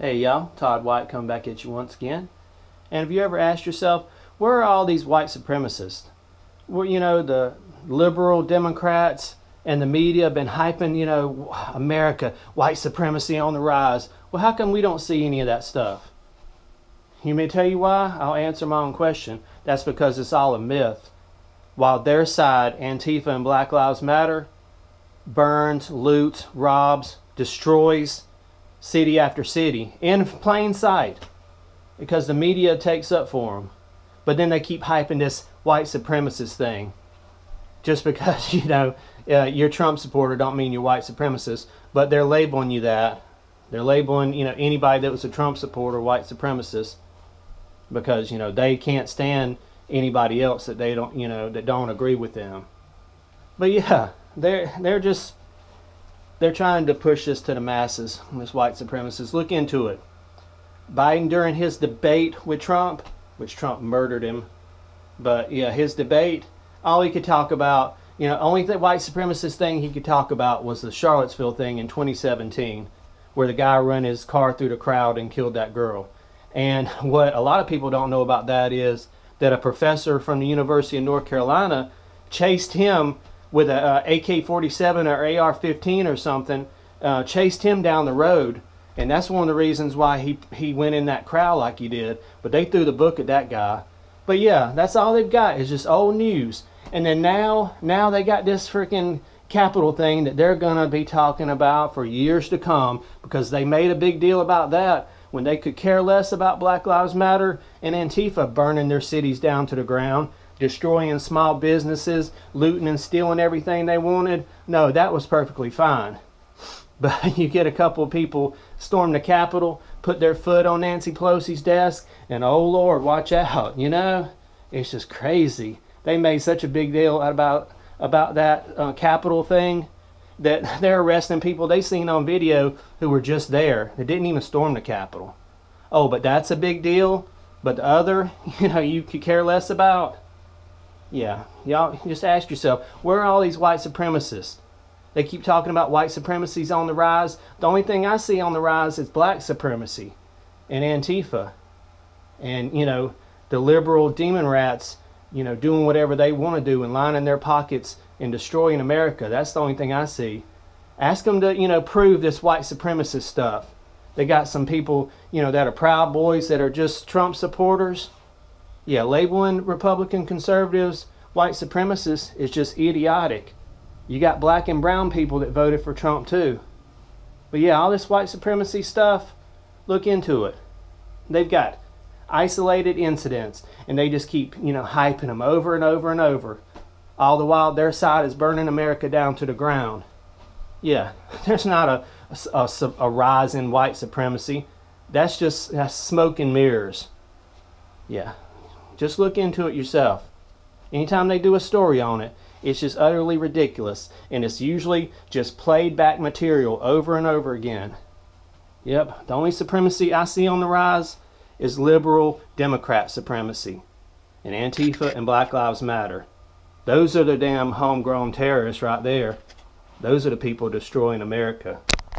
Hey y'all, Todd White coming back at you once again. And have you ever asked yourself, where are all these white supremacists? Well, the liberal Democrats and the media have been hyping, America, white supremacy on the rise. Well, how come we don't see any of that stuff? You may tell you why? I'll answer my own question. That's because it's all a myth. While their side, Antifa and Black Lives Matter, burns, loots, robs, destroys city after city in plain sight because the media takes up for them. But then they keep hyping this white supremacist thing. Just because, you're a Trump supporter don't mean you're white supremacist, but they're labeling you that. They're labeling, anybody that was a Trump supporter white supremacist because, they can't stand anybody else that they don't, that don't agree with them. But yeah, they're trying to push this to the masses, this white supremacists. Look into it. Biden, during his debate with Trump, which Trump murdered him, but yeah, his debate, all he could talk about, only the white supremacist thing he could talk about was the Charlottesville thing in 2017, where the guy ran his car through the crowd and killed that girl. And what a lot of people don't know about that is that a professor from the University of North Carolina chased him with a AK-47 or AR-15 or something, chased him down the road. And that's one of the reasons why he went in that crowd like he did. But they threw the book at that guy. But yeah, that's all they've got is just old news. And then now they got this freaking Capitol thing that they're going to be talking about for years to come, because they made a big deal about that when they could care less about Black Lives Matter and Antifa burning their cities down to the ground, destroying small businesses, looting and stealing everything they wanted. No, that was perfectly fine. But you get a couple of people storm the Capitol, put their foot on Nancy Pelosi's desk, and oh Lord, watch out, It's just crazy. They made such a big deal about that Capitol thing that they're arresting people they seen on video who were just there. They didn't even storm the Capitol. Oh, but that's a big deal? But the other, you could care less about? Yeah, y'all just ask yourself, where are all these white supremacists? They keep talking about white supremacy's on the rise. The only thing I see on the rise is black supremacy and Antifa. And, the liberal demon rats, doing whatever they want to do and lining their pockets and destroying America. That's the only thing I see. Ask them to, prove this white supremacist stuff. They got some people, that are Proud Boys that are just Trump supporters. Yeah, labeling Republican conservatives white supremacists is just idiotic. You got black and brown people that voted for Trump too. But yeah, all this white supremacy stuff, look into it. They've got isolated incidents, and they just keep, hyping them over and over and over. All the while their side is burning America down to the ground. Yeah, there's not a rise in white supremacy. That's smoke and mirrors. Yeah. Just look into it yourself. Anytime they do a story on it, it's just utterly ridiculous. And it's usually just played back material over and over again. Yep, the only supremacy I see on the rise is liberal Democrat supremacy. And Antifa and Black Lives Matter. Those are the damn homegrown terrorists right there. Those are the people destroying America.